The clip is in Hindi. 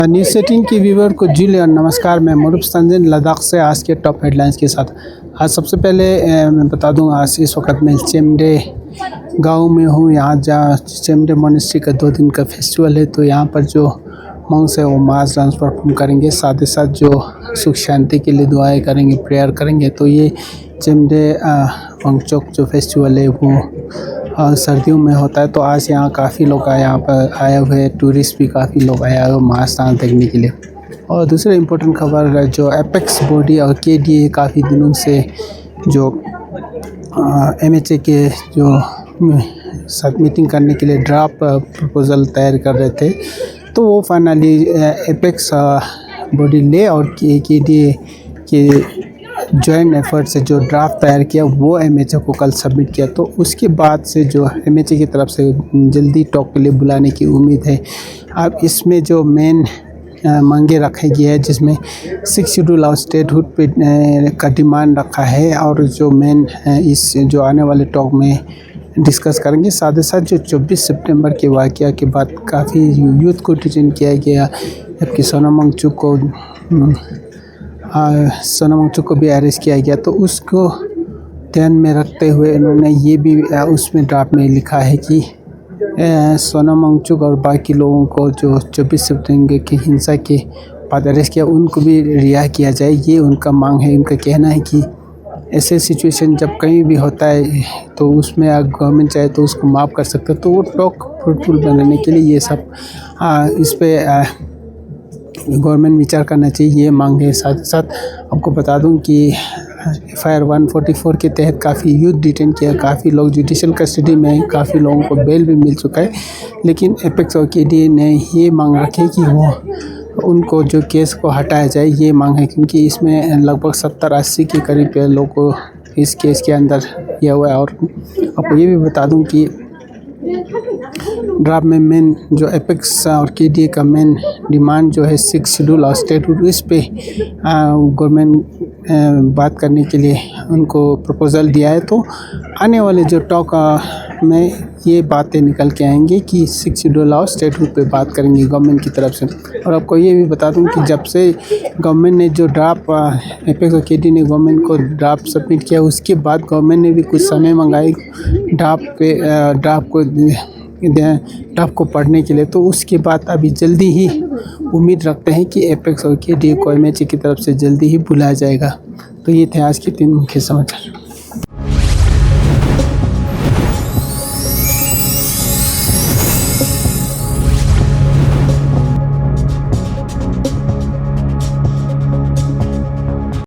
न्यूज़ 18 की व्यूवर को जी और नमस्कार। मैं मुरुब संजन लद्दाख से आज के टॉप हेडलाइंस के साथ। आज सबसे पहले मैं बता दूं, आज इस वक्त मैं चेमडे गांव में हूं। यहाँ जहाँ चेमडे मोनेस्ट्री का 2 दिन का फेस्टिवल है, तो यहाँ पर जो मॉन्क्स है वो मास डांस परफॉर्म करेंगे, साथ ही साथ जो सुख शांति के लिए दुआएं करेंगे, प्रेयर करेंगे। तो ये चेमडे वांगचोक जो फेस्टिवल है वो सर्दियों में होता है। तो आज यहाँ काफ़ी लोग यहाँ पर आए हुए हैं, टूरिस्ट भी काफ़ी लोग आए हुए मास डांस देखने के लिए। और दूसरी इम्पोर्टेंट खबर, जो एपेक्स बॉडी और KDA काफ़ी दिनों से जो MHA के जो साथ मीटिंग करने के लिए ड्राफ्ट प्रपोज़ल तैयार कर रहे थे, तो वो फाइनली एपेक्स बॉडी ले और KDA के जॉइंट एफर्ट से जो ड्राफ्ट तैयार किया वो MHA को कल सबमिट किया। तो उसके बाद से जो MHA की तरफ से जल्दी टॉक के लिए बुलाने की उम्मीद है। अब इसमें जो मेन मांगे रखी गई है, जिसमें 6 शेड्यूल और स्टेटहुड पे का डिमांड रखा है, और जो मेन इस जो आने वाले टॉक में डिस्कस करेंगे। साथ ही साथ जो 24 सितंबर के वाक़या के बाद काफ़ी यूथ को डिटेन किया गया, जबकि सोनम वांगचुक को भी अरेस्ट किया गया। तो उसको ध्यान में रखते हुए इन्होंने ये भी उसमें ड्राफ्ट में लिखा है कि सोनम वांगचुक और बाकी लोगों को जो 24 सितंबर की हिंसा के बाद अरेस्ट किया, उनको भी रिहा किया जाए। ये उनका मांग है। उनका कहना है कि ऐसे सिचुएशन जब कहीं भी होता है तो उसमें गवर्नमेंट चाहे तो उसको माफ़ कर सकता है। तो वो टॉक फ्रूटफुल बनाने के लिए ये सब इस पर गवर्नमेंट विचार करना चाहिए, ये मांग है। साथ ही साथ आपको बता दूं कि FIR 144 के तहत काफ़ी यूथ डिटेन किया, काफ़ी लोग जुडिशल कस्टडी में हैं, काफ़ी लोगों को बेल भी मिल चुका है। लेकिन एपेक्स और KDA ने ये मांग रखी कि वो उनको जो केस को हटाया जाए, ये मांग है, क्योंकि इसमें लगभग 70-80 के करीब लोगों को इस केस के अंदर किया हुआ है। और आपको ये भी बता दूं कि ड्राफ्ट में मेन जो एपेक्स और KDA का मेन डिमांड जो है 6 शेड्यूल और स्टेटहुड, इस पे गवर्नमेंट बात करने के लिए उनको प्रपोज़ल दिया है। तो आने वाले जो टॉक में ये बातें निकल के आएंगी कि 6 शेड्यूल और स्टेटहुड पे बात करेंगे गवर्नमेंट की तरफ से। और आपको ये भी बता दूं कि जब से गवर्नमेंट ने जो ड्राफ्ट एपेक्स और KDA ने गवर्नमेंट को ड्राफ्ट सबमिट किया, उसके बाद गवर्नमेंट ने भी कुछ समय मंगाई ड्राफ्ट को पढ़ने के लिए। तो उसके बाद अभी जल्दी ही उम्मीद रखते हैं कि एपेक्स और KDA को MHA की तरफ से जल्दी ही बुलाया जाएगा। तो ये थे आज के 3 मुख्य समाचार।